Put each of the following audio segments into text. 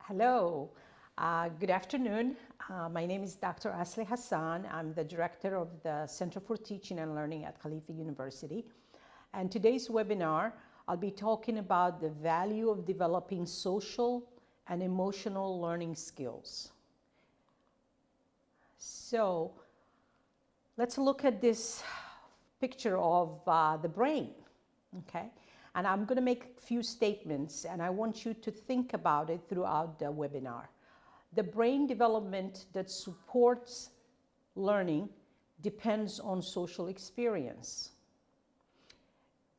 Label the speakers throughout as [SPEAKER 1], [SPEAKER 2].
[SPEAKER 1] Hello, good afternoon. My name is Dr. Asli Hassan. I'm the director of the Center for Teaching and Learning at Khalifa University. And today's webinar, I'll be talking about the value of developing social and emotional learning skills. So let's look at this picture of the brain, okay? And I'm going to make a few statements, and I want you to think about it throughout the webinar. The brain development that supports learning depends on social experience.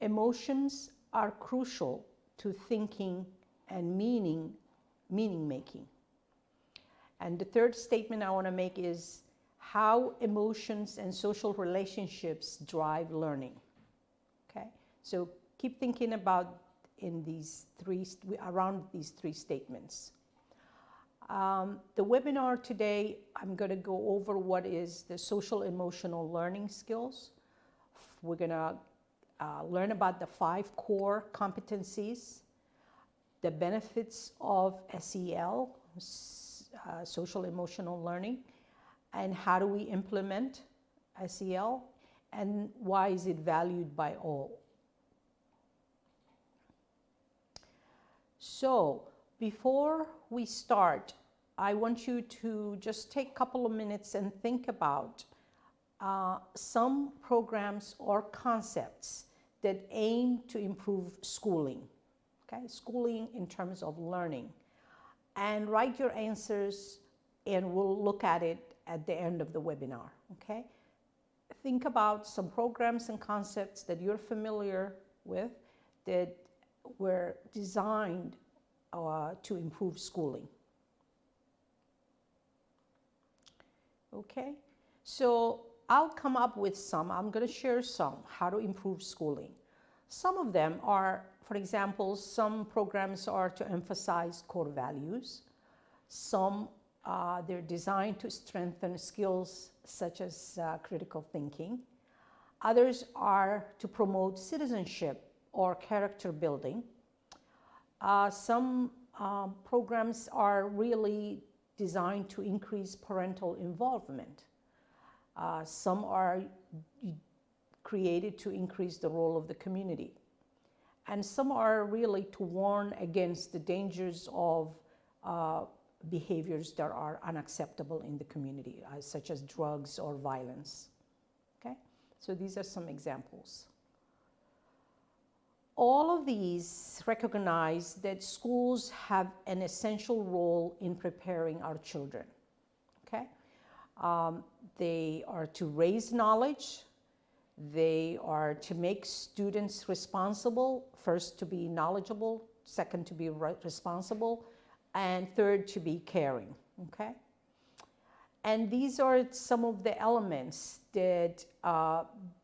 [SPEAKER 1] Emotions are crucial to thinking and meaning making. And the third statement I want to make is how emotions and social relationships drive learning. Okay, so keep thinking about around these three statements. The webinar today, I'm going to go over what is the social emotional learning skills. We're going to learn about the 5 core competencies, the benefits of SEL, social emotional learning, and how do we implement SEL, and why is it valued by all. So before we start, I want you to just take a couple of minutes and think about some programs or concepts that aim to improve schooling, okay? Schooling in terms of learning. And write your answers, and we'll look at it at the end of the webinar, okay? Think about some programs and concepts that you're familiar with that were designed to improve schooling. Okay, so I'll come up with some. I'm going to share some, how to improve schooling. Some of them are, for example, some programs are to emphasize core values. Some, they're designed to strengthen skills such as critical thinking. Others are to promote citizenship or character building. Some programs are really designed to increase parental involvement. Some are created to increase the role of the community. And some are really to warn against the dangers of behaviors that are unacceptable in the community, such as drugs or violence. Okay? So these are some examples. All of these recognize that schools have an essential role in preparing our children. Okay? They are to raise knowledge. They are to make students responsible, first to be knowledgeable, second to be responsible, and third to be caring. Okay? And these are some of the elements that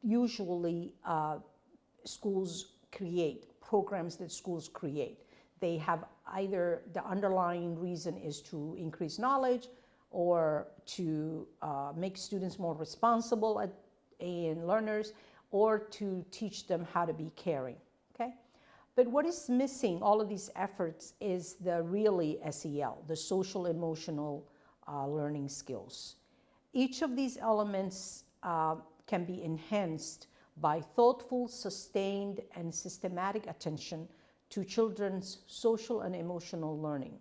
[SPEAKER 1] usually schools create, programs that schools create. They have either the underlying reason is to increase knowledge or to make students more responsible and learners, or to teach them how to be caring, okay? But what is missing, all of these efforts, is the really SEL, the social emotional learning skills. Each of these elements can be enhanced by thoughtful, sustained, and systematic attention to children's social and emotional learning.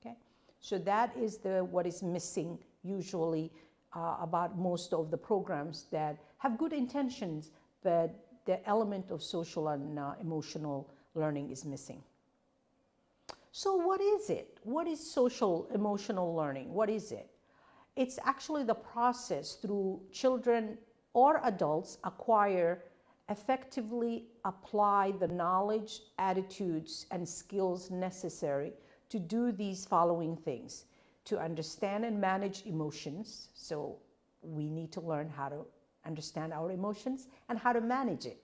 [SPEAKER 1] Okay? So that is what is missing usually about most of the programs that have good intentions, but the element of social and emotional learning is missing. So what is it? What is social emotional learning? What is it? It's actually the process through children or adults acquire, effectively apply the knowledge, attitudes, and skills necessary to do these following things: to understand and manage emotions. So we need to learn how to understand our emotions and how to manage it.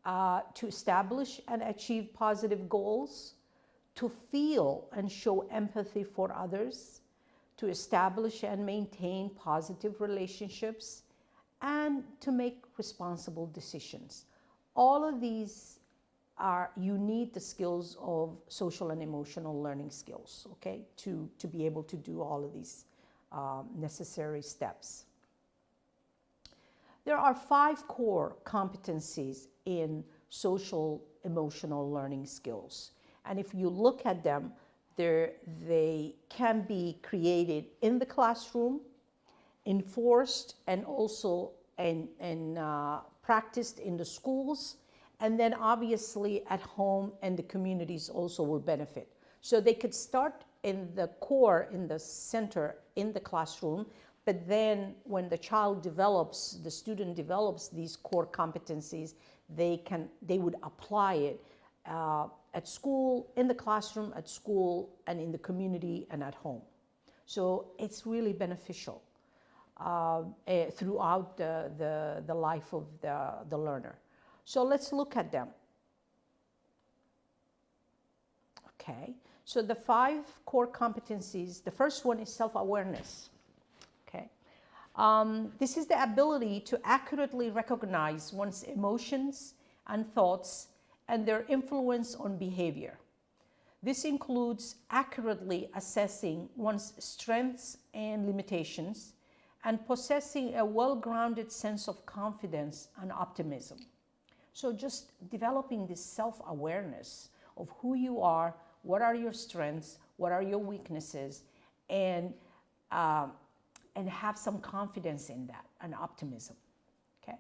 [SPEAKER 1] To establish and achieve positive goals, to feel and show empathy for others, to establish and maintain positive relationships, and to make responsible decisions. All of these you need the skills of social and emotional learning skills, okay, to be able to do all of these necessary steps. There are 5 core competencies in social emotional learning skills. And if you look at them, they can be created in the classroom, enforced, and also practiced in the schools, and then obviously at home, and the communities also will benefit. So they could start in the core, in the center, in the classroom, but then when the child develops, the student develops these core competencies, they would apply it at school, in the classroom, at school, and in the community, and at home. So it's really beneficial throughout the life of the learner. So let's look at them. Okay, so the 5 core competencies, the first one is self-awareness. Okay, this is the ability to accurately recognize one's emotions and thoughts and their influence on behavior. This includes accurately assessing one's strengths and limitations and possessing a well-grounded sense of confidence and optimism. So just developing this self-awareness of who you are, what are your strengths, what are your weaknesses, and have some confidence in that and optimism. Okay.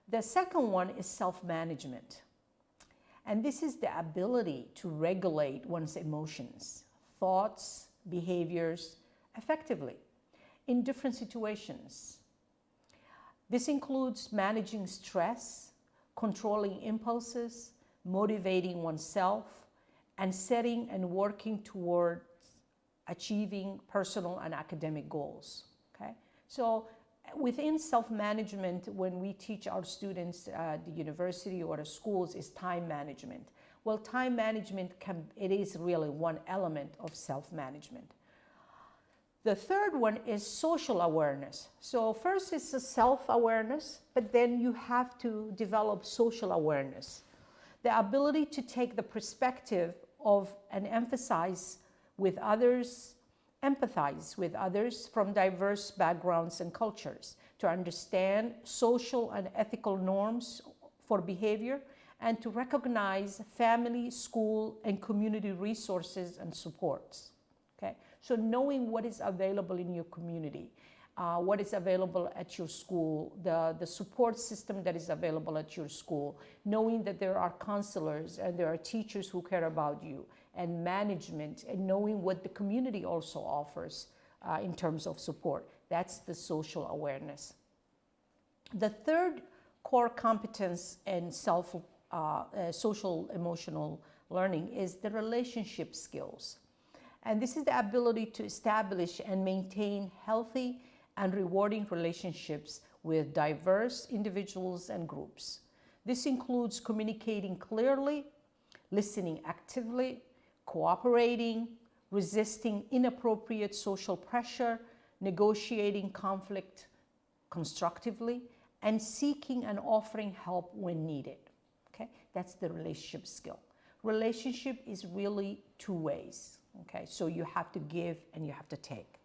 [SPEAKER 1] The second one is self-management. And this is the ability to regulate one's emotions, thoughts, behaviors effectively in different situations. This includes managing stress, controlling impulses, motivating oneself, and setting and working towards achieving personal and academic goals. Okay? So within self-management, when we teach our students at the university or the schools, is time management. Well, time management it is really one element of self-management. The third one is social awareness. So first is the self-awareness, but then you have to develop social awareness. The ability to take the perspective of and empathize with others from diverse backgrounds and cultures, to understand social and ethical norms for behavior, and to recognize family, school, and community resources and supports. Okay? So knowing what is available in your community, what is available at your school, the support system that is available at your school, knowing that there are counselors and there are teachers who care about you, and management, and knowing what the community also offers in terms of support. That's the social awareness. The third core competence in social emotional learning is the relationship skills. And this is the ability to establish and maintain healthy and rewarding relationships with diverse individuals and groups. This includes communicating clearly, listening actively, cooperating, resisting inappropriate social pressure, negotiating conflict constructively, and seeking and offering help when needed. Okay, that's the relationship skill. Relationship is really 2 ways. Okay, so you have to give and you have to take.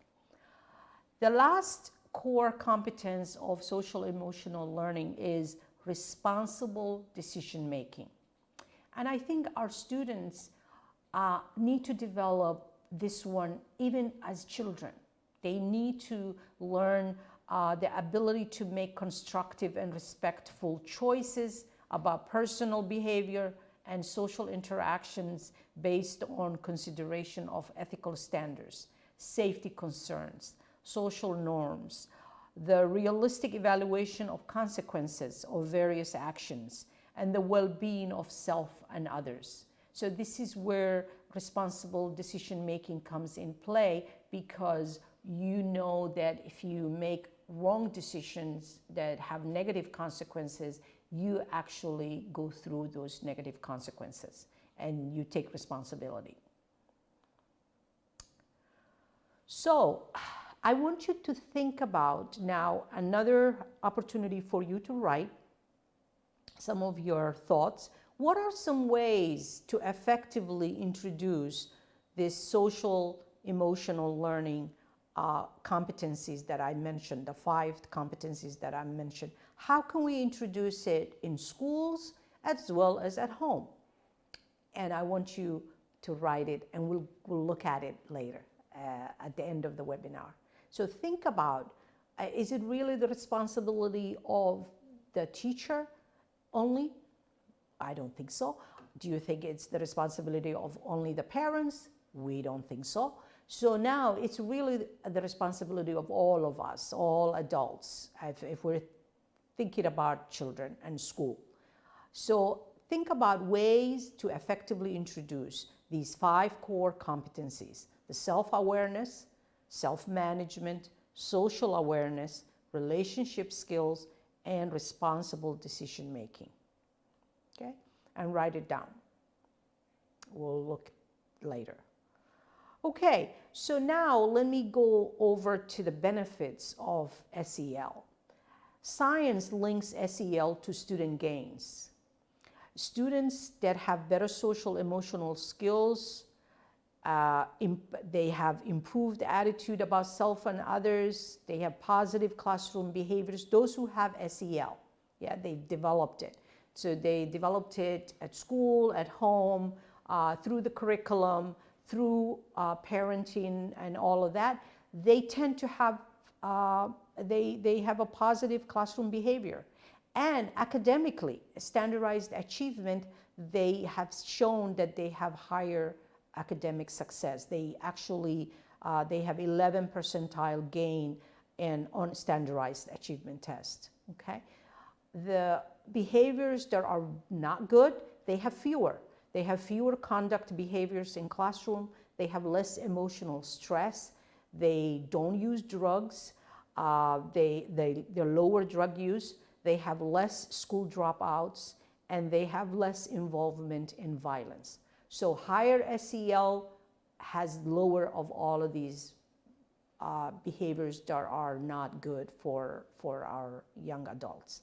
[SPEAKER 1] The last core competence of social emotional learning is responsible decision making. And I think our students need to develop this one even as children. They need to learn the ability to make constructive and respectful choices about personal behavior and social interactions based on consideration of ethical standards, safety concerns, social norms, the realistic evaluation of consequences of various actions, and the well-being of self and others. So this is where responsible decision-making comes in play, because you know that if you make wrong decisions that have negative consequences, you actually go through those negative consequences and you take responsibility. So I want you to think about now another opportunity for you to write some of your thoughts. What are some ways to effectively introduce this social emotional learning competencies that I mentioned, the 5 competencies that I mentioned? How can we introduce it in schools as well as at home? And I want you to write it, and we'll look at it later at the end of the webinar. So think about, is it really the responsibility of the teacher only? I don't think so. Do you think it's the responsibility of only the parents? We don't think so. So now it's really the responsibility of all of us, all adults, if we're thinking about children and school. So think about ways to effectively introduce these 5 core competencies: the self-awareness, self-management, social awareness, relationship skills, and responsible decision-making. Okay? And write it down. We'll look later. Okay, so now let me go over to the benefits of SEL. Science links SEL to student gains. Students that have better social emotional skills, they have improved attitude about self and others, they have positive classroom behaviors. Those who have SEL, yeah, they've developed it. So they developed it at school, at home, through the curriculum, through parenting and all of that. They tend to have, they have a positive classroom behavior. And academically, standardized achievement, they have shown that they have higher academic success. They actually, they have 11 percentile gain on standardized achievement test, okay? The behaviors that are not good, they have fewer. They have fewer conduct behaviors in classroom. They have less emotional stress. They don't use drugs. They're lower drug use. They have less school dropouts, and they have less involvement in violence. So higher SEL has lower of all of these behaviors that are not good for our young adults.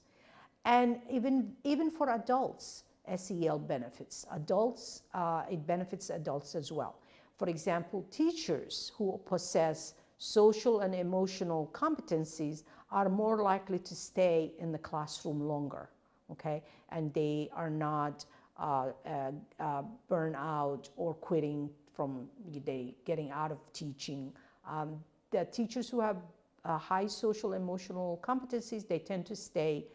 [SPEAKER 1] And even for adults, SEL benefits adults. It benefits adults as well. For example, teachers who possess social and emotional competencies are more likely to stay in the classroom longer, okay? And they are not burn out or quitting from getting out of teaching. The teachers who have high social emotional competencies, they tend to stay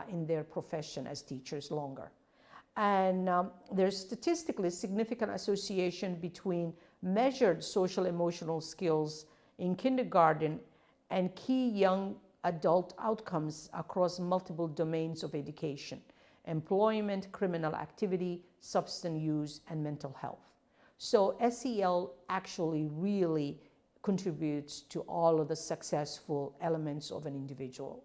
[SPEAKER 1] in their profession as teachers longer. And there's statistically significant association between measured social emotional skills in kindergarten and key young adult outcomes across multiple domains of education: employment, criminal activity, substance use, and mental health. So SEL actually really contributes to all of the successful elements of an individual.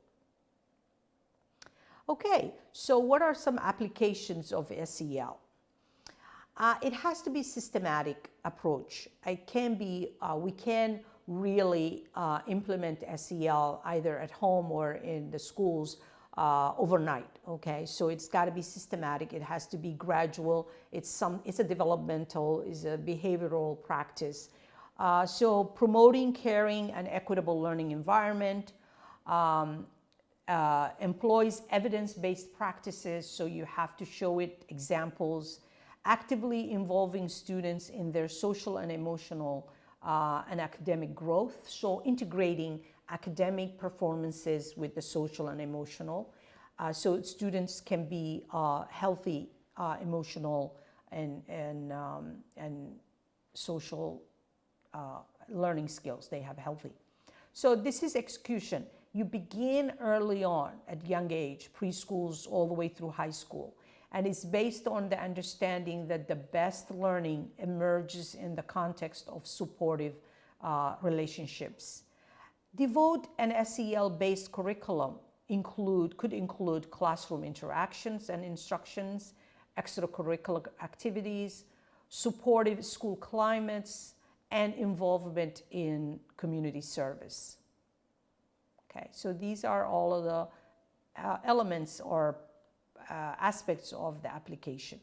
[SPEAKER 1] Okay, so what are some applications of SEL? It has to be systematic approach. It can be, we can really implement SEL either at home or in the schools overnight, okay? So it's got to be systematic. It has to be gradual. It's a developmental, it's a behavioral practice. So promoting caring and equitable learning environment, employs evidence-based practices, so you have to show it examples, actively involving students in their social and emotional and academic growth, so integrating academic performances with the social and emotional, so students can be healthy emotional and social learning skills. They have healthy. So this is execution. You begin early on at young age, preschools all the way through high school. And it's based on the understanding that the best learning emerges in the context of supportive relationships. Devote an SEL-based curriculum could include classroom interactions and instructions, extracurricular activities, supportive school climates, and involvement in community service. Okay, so these are all of the elements or aspects of the application.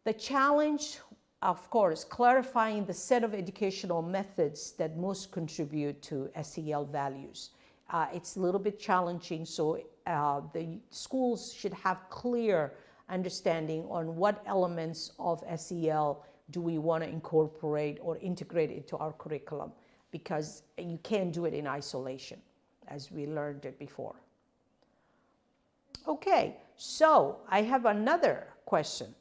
[SPEAKER 1] The challenge, of course, clarifying the set of educational methods that most contribute to SEL values. It's a little bit challenging, so the schools should have clear understanding on what elements of SEL do we want to incorporate or integrate into our curriculum, because you can't do it in isolation, as we learned it before. Okay, so I have another question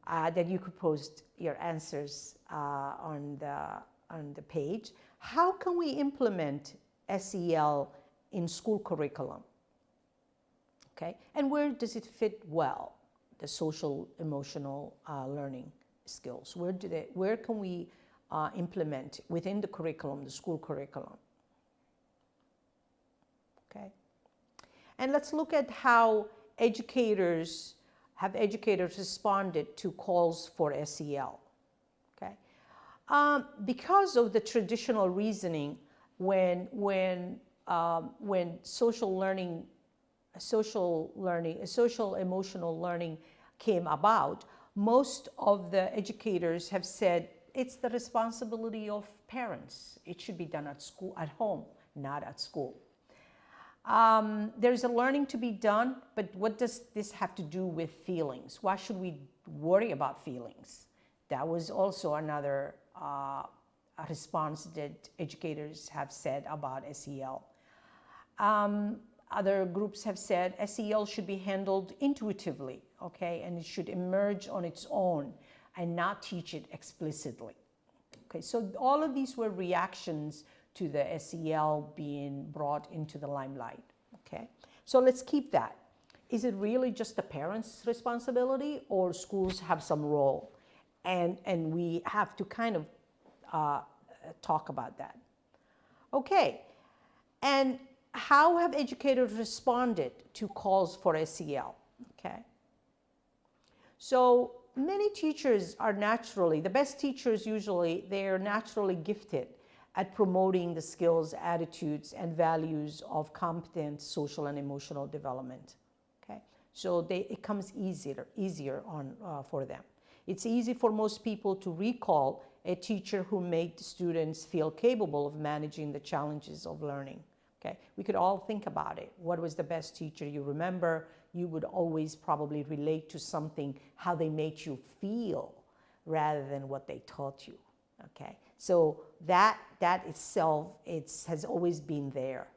[SPEAKER 1] that you could post your answers on the page. How can we implement SEL in school curriculum? Okay, and where does it fit well, the social emotional learning skills? Where can we implement within the curriculum, the school curriculum? Okay, and let's look at how educators responded to calls for SEL. Okay, because of the traditional reasoning, when social emotional learning came about, most of the educators have said it's the responsibility of parents. It should be done at school, at home, not at school. There's a learning to be done, but what does this have to do with feelings? Why should we worry about feelings? That was also another response that educators have said about SEL. Other groups have said SEL should be handled intuitively, okay, and it should emerge on its own and not teach it explicitly. Okay, so all of these were reactions to the SEL being brought into the limelight. Okay, so let's keep that. Is it really just the parents' responsibility, or schools have some role? And we have to kind of talk about that. Okay, and how have educators responded to calls for SEL? Okay, so many teachers are naturally, the best teachers usually, they're naturally gifted at promoting the skills, attitudes, and values of competent social and emotional development. Okay, so it comes easier for them. It's easy for most people to recall a teacher who made students feel capable of managing the challenges of learning. Okay, we could all think about it. What was the best teacher you remember? You would always probably relate to something, how they made you feel, rather than what they taught you. Okay, so that itself, has always been there.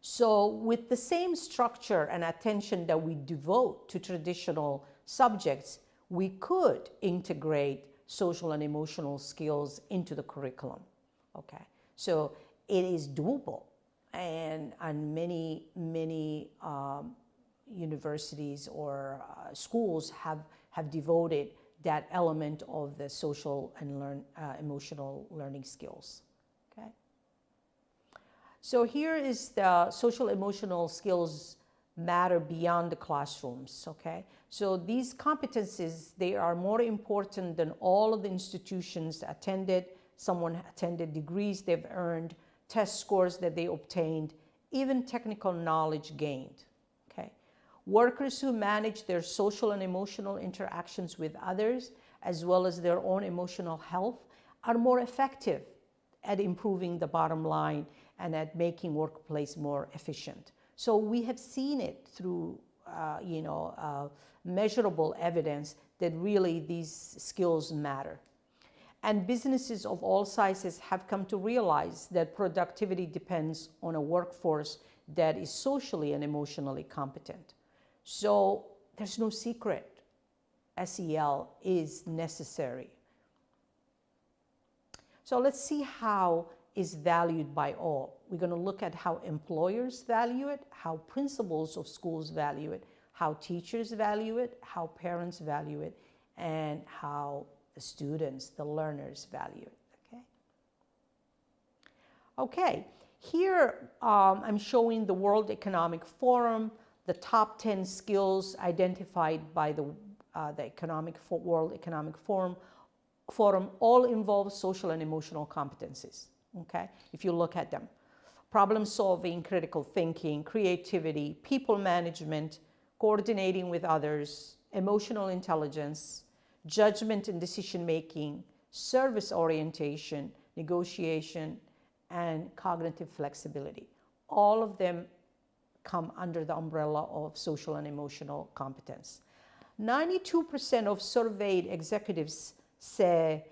[SPEAKER 1] So with the same structure and attention that we devote to traditional subjects, we could integrate social and emotional skills into the curriculum. Okay, so it is doable, and many universities or schools have devoted that element of the social and emotional learning skills. Okay, so here is the social emotional skills matter beyond the classrooms. Okay, so these competencies, they are more important than all of the institutions attended. Someone attended, degrees they've earned, test scores that they obtained, even technical knowledge gained. Okay, workers who manage their social and emotional interactions with others, as well as their own emotional health, are more effective at improving the bottom line and at making workplace more efficient. So we have seen it through measurable evidence that really these skills matter. And businesses of all sizes have come to realize that productivity depends on a workforce that is socially and emotionally competent. So there's no secret, SEL is necessary. So let's see how it's valued by all. We're going to look at how employers value it, how principals of schools value it, how teachers value it, how parents value it, and how the students, the learners value it. Okay, here I'm showing the World Economic Forum, the top 10 skills identified by the World Economic Forum all involve social and emotional competencies. Okay, if you look at them. problem solving, critical thinking, creativity, people management, coordinating with others, emotional intelligence, judgment and decision making, service orientation, negotiation, and cognitive flexibility. All of them come under the umbrella of social and emotional competence. 92% of surveyed executives say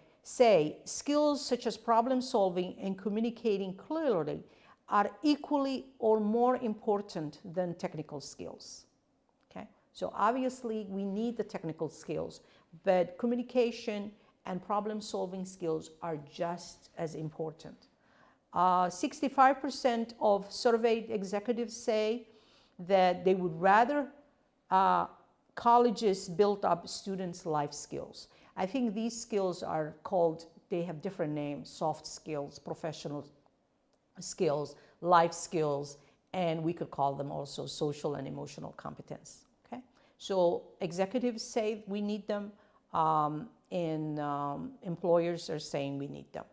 [SPEAKER 1] skills such as problem solving and communicating clearly are equally or more important than technical skills. Okay? So obviously we need the technical skills, but communication and problem solving skills are just as important. 65% of surveyed executives say that they would rather colleges build up students' life skills. I think these skills are called, they have different names: soft skills, professional skills, life skills, and we could call them also social and emotional competence. Okay? So executives say we need them, and employers are saying we need them.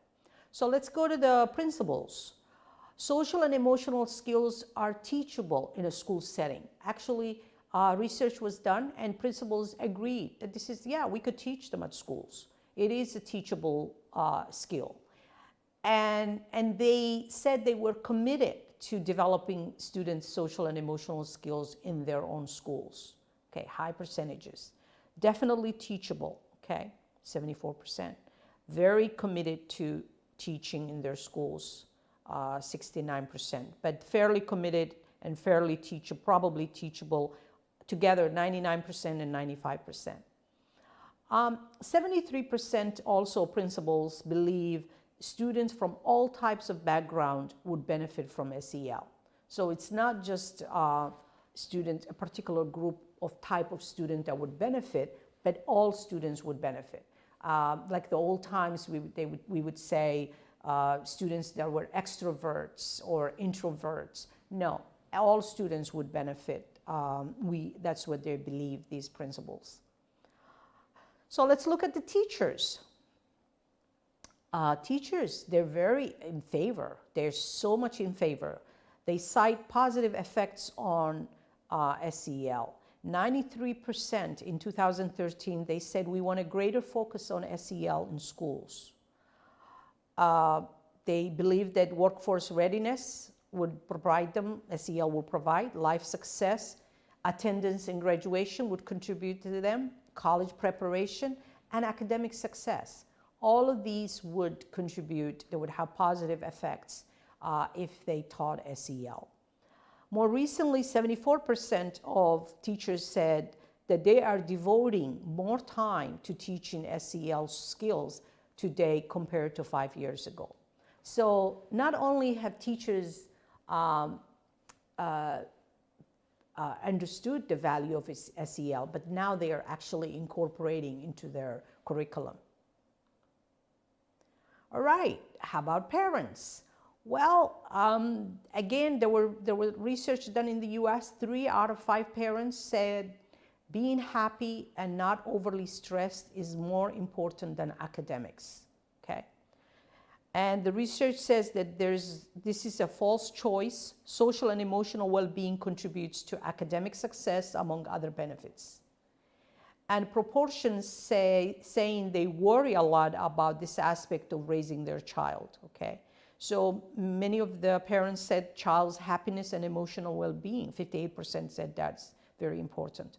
[SPEAKER 1] So let's go to the principles. Social and emotional skills are teachable in a school setting. Actually, research was done and principals agreed that this is, yeah, we could teach them at schools. It is a teachable skill. And they said they were committed to developing students' social and emotional skills in their own schools. Okay, high percentages. Definitely teachable, okay, 74%. Very committed to teaching in their schools, 69%. But fairly committed and fairly teachable, probably teachable, together 99% and 95%. 73% also principals believe students from all types of background would benefit from SEL. So it's not just students, a particular group of type of student that would benefit, but all students would benefit. Like the old times, we would say students that were extroverts or introverts. No, all students would benefit. That's what they believe, these principles. So let's look at the teachers. Teachers, they're very in favor. They're so much in favor. They cite positive effects on SEL. 93% in 2013, they said we want a greater focus on SEL in schools. They believe that workforce readiness would provide them, SEL will provide, life success, attendance in graduation would contribute to them, college preparation, and academic success. All of these would contribute, they would have positive effects if they taught SEL. More recently, 74% of teachers said that they are devoting more time to teaching SEL skills today compared to 5 years ago. So not only have teachers understood the value of SEL, but now they are actually incorporating into their curriculum. All right, how about parents? Well, again, there were research done in the US. 3 out of 5 parents said being happy and not overly stressed is more important than academics, okay? And the research says that this is a false choice. Social and emotional well-being contributes to academic success, among other benefits. And proportions saying they worry a lot about this aspect of raising their child, okay? So many of the parents said child's happiness and emotional well-being. 58% said that's very important.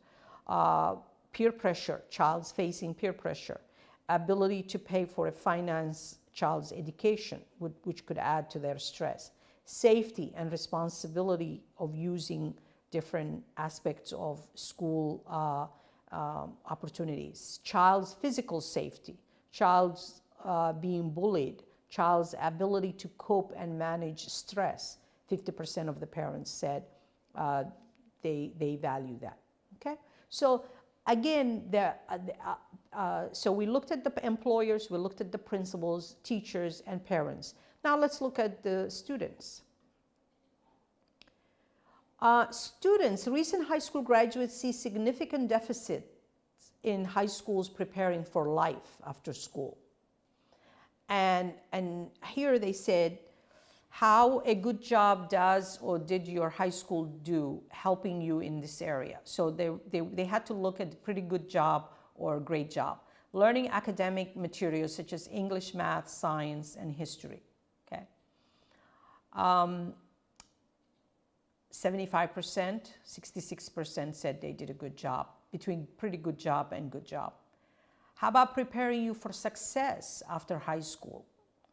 [SPEAKER 1] Peer pressure, child's facing peer pressure. Ability to pay for a finance child's education, which could add to their stress. Safety and responsibility of using different aspects of school opportunities. Child's physical safety, child's being bullied, child's ability to cope and manage stress. 50% of the parents said they value that, okay? So again, so we looked at the employers, we looked at the principals, teachers, and parents. Now let's look at the students. Students, recent high school graduates see significant deficits in high schools preparing for life after school. And here they said, how a good job does or did your high school do helping you in this area. So they had to look at a pretty good job or a great job. Learning academic materials such as English, math, science, and history. Okay. 75%, 66% said they did a good job, between pretty good job and good job. How about preparing you for success after high school?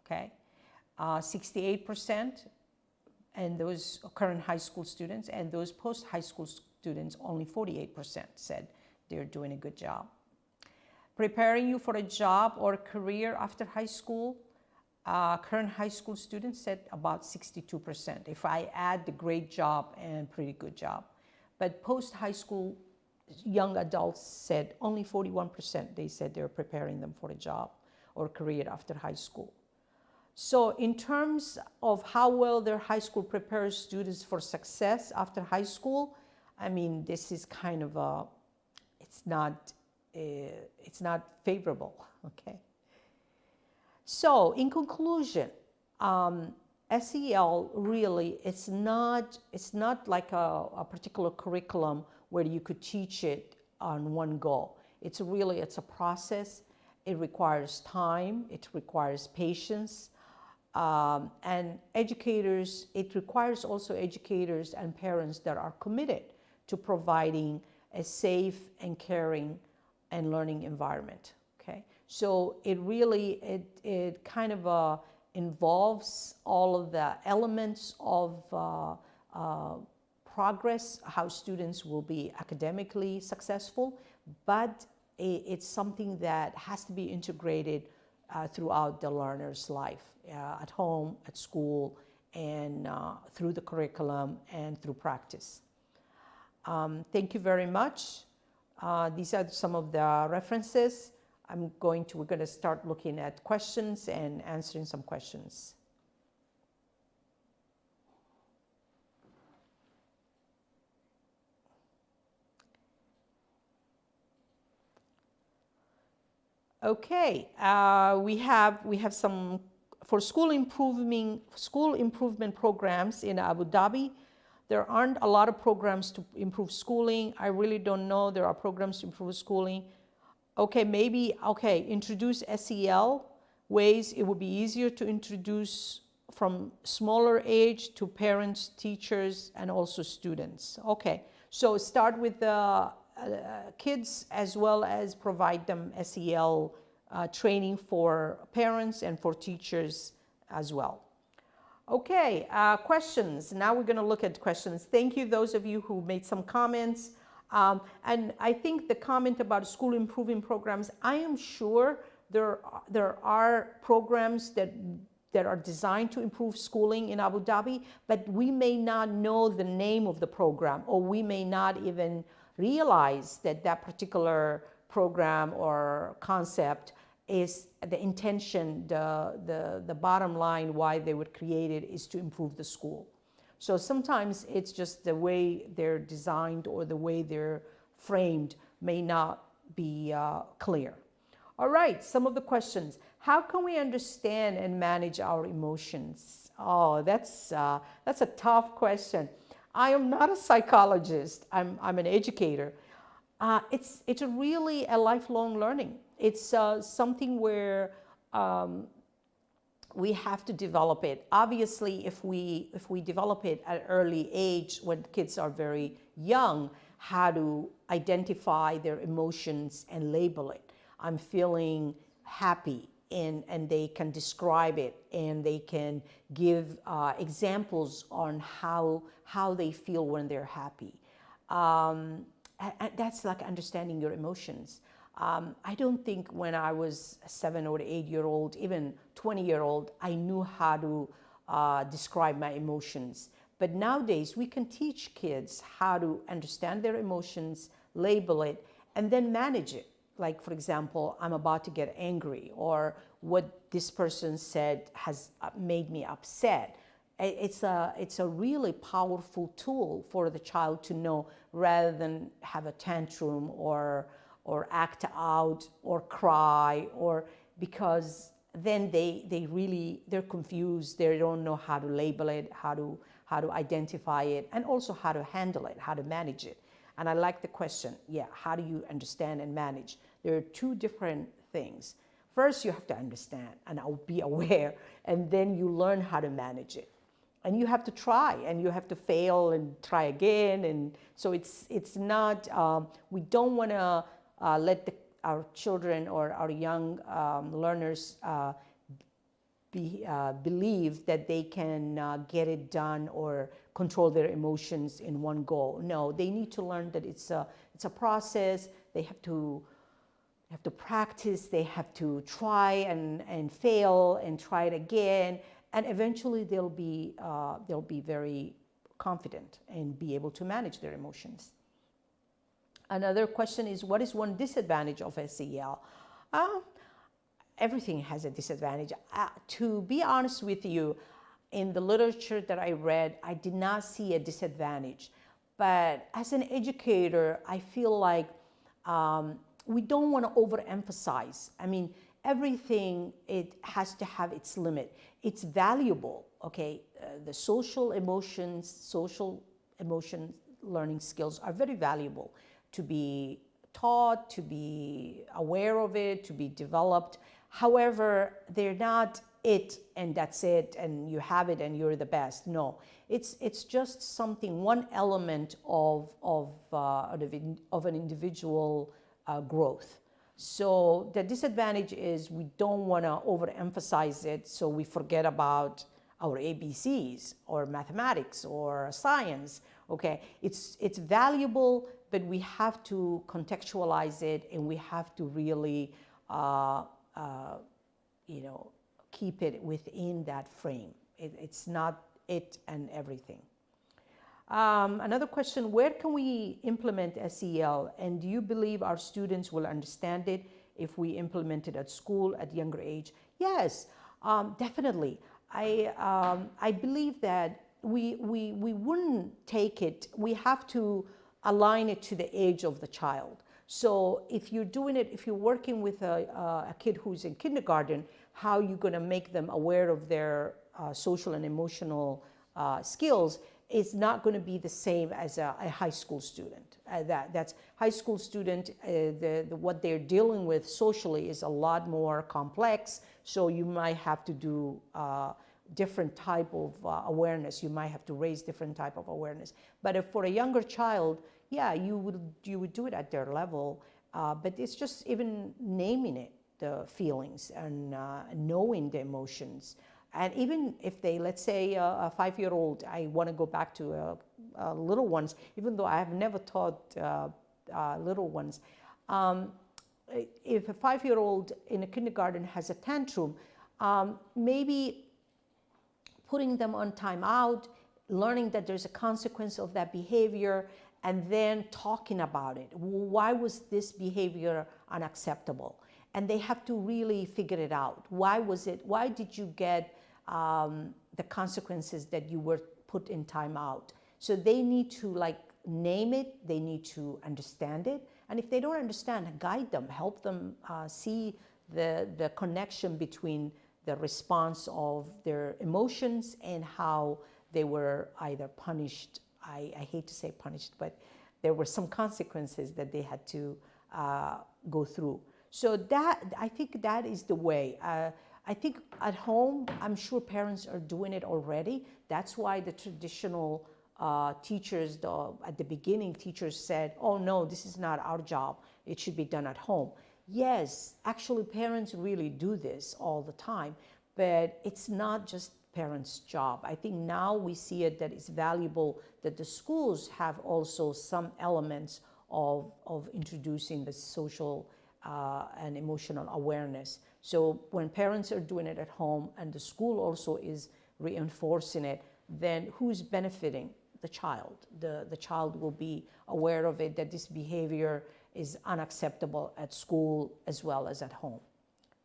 [SPEAKER 1] Okay. 68%, and those current high school students, and those post-high school students, only 48% said they're doing a good job. Preparing you for a job or a career after high school, current high school students said about 62%, if I add the great job and pretty good job. But post-high school young adults said only 41%, they said they're preparing them for a job or career after high school. So in terms of how well their high school prepares students for success after high school, I mean, this is kind of a, it's not favorable, okay? So in conclusion, SEL really, it's not like a particular curriculum where you could teach it on one go. It's a process. It requires time, it requires patience, and educators, it requires also educators and parents that are committed to providing a safe and caring and learning environment, okay? So it really, it kind of involves all of the elements of progress, how students will be academically successful, but it's something that has to be integrated throughout the learner's life, at home, at school, and through the curriculum and through practice. Thank you very much. These are some of the references. We're going to start looking at questions and answering some questions. Okay, we have some for school improvement programs in Abu Dhabi. There aren't a lot of programs to improve schooling. I really don't know. There are programs to improve schooling. Okay, maybe, okay, introduce SEL ways. It would be easier to introduce from smaller age to parents, teachers, and also students. Okay, so start with the kids as well as provide them SEL training for parents and for teachers as well. Okay, questions. Now we're going to look at questions. Thank you, those of you who made some comments. And I think the comment about school improving programs, I am sure there are programs that are designed to improve schooling in Abu Dhabi, but we may not know the name of the program, or we may not even realize that that particular program or concept is the intention, the bottom line why they would create it is to improve the school. So sometimes it's just the way they're designed or the way they're framed may not be clear. All right, some of the questions. How can we understand and manage our emotions? Oh, that's a tough question. I am not a psychologist. I'm an educator. It's really a lifelong learning. It's something where we have to develop it. Obviously, if we develop it at an early age, when kids are very young, how to identify their emotions and label it. I'm feeling happy, and they can describe it, and they can give examples on how they feel when they're happy. And that's like understanding your emotions. I don't think when I was a 7 or 8-year-old, even 20-year-old, I knew how to describe my emotions. But nowadays, we can teach kids how to understand their emotions, label it, and then manage it. Like, for example, I'm about to get angry, or what this person said has made me upset. It's a really powerful tool for the child to know, rather than have a tantrum or act out or cry, or because then they're confused. They don't know how to label it, how to identify it, and also how to handle it, how to manage it. And I like the question, yeah, how do you understand and manage? There are two different things. First, you have to understand and be aware, and then you learn how to manage it. And you have to try, and you have to fail and try again. And so it's not, we don't want to let our children or our young learners believe that they can get it done or control their emotions in one go. No, they need to learn that it's a process. They have to practice. They have to try and fail and try it again, and eventually they'll be very confident and be able to manage their emotions. Another question is, what is one disadvantage of SEL? Everything has a disadvantage. To be honest with you, in the literature that I read, I did not see a disadvantage. But as an educator, I feel like we don't want to overemphasize. I mean, everything, it has to have its limit. It's valuable, okay? The social emotion learning skills are very valuable to be taught, to be aware of it, to be developed. However, they're not it and that's it and you have it and you're the best. No, it's just something, one element of an individual growth. So the disadvantage is we don't want to overemphasize it, so we forget about our ABCs or mathematics or science. Okay, it's valuable, but we have to contextualize it, and we have to really keep it within that frame. It's not it and everything. Another question, where can we implement SEL, and do you believe our students will understand it if we implement it at school at younger age? Yes, definitely. I believe that we wouldn't take it, we have to align it to the age of the child. So if you're doing it, if you're working with a kid who's in kindergarten, how are you going to make them aware of their social and emotional skills is not going to be the same as a high school student. That's high school student, what they're dealing with socially is a lot more complex, so you might have to do different type of awareness. You might have to raise different type of awareness. But if for a younger child, yeah, you would do it at their level, but it's just even naming it, the feelings, and knowing the emotions. And even if they, let's say a 5-year-old, I want to go back to little ones, even though I have never taught little ones. If a 5-year-old in a kindergarten has a tantrum, maybe putting them on timeout, learning that there's a consequence of that behavior, and then talking about it. Why was this behavior unacceptable? And they have to really figure it out. Why did you get the consequences that you were put in timeout? So they need to name it, they need to understand it. And if they don't understand, guide them, help them see the connection between the response of their emotions and how they were either punished. I hate to say punished, but there were some consequences that they had to go through. So I think that is the way. I think at home, I'm sure parents are doing it already. That's why the traditional teachers, at the beginning, teachers said, oh no, this is not our job. It should be done at home. Yes, actually parents really do this all the time, but it's not just parents' job. I think now we see it that it's valuable that the schools have also some elements of introducing the social and emotional awareness. So when parents are doing it at home and the school also is reinforcing it, then who's benefiting? The child. The child will be aware of it, that this behavior is unacceptable at school as well as at home.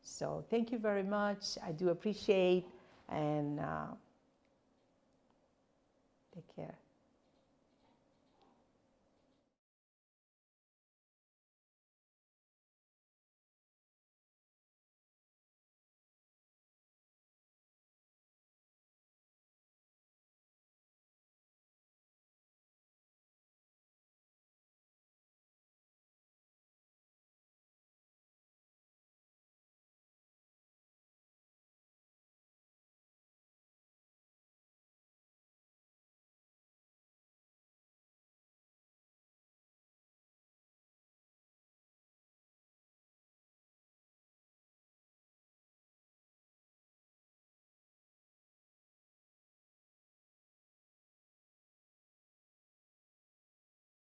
[SPEAKER 1] So thank you very much. I do appreciate, and take care.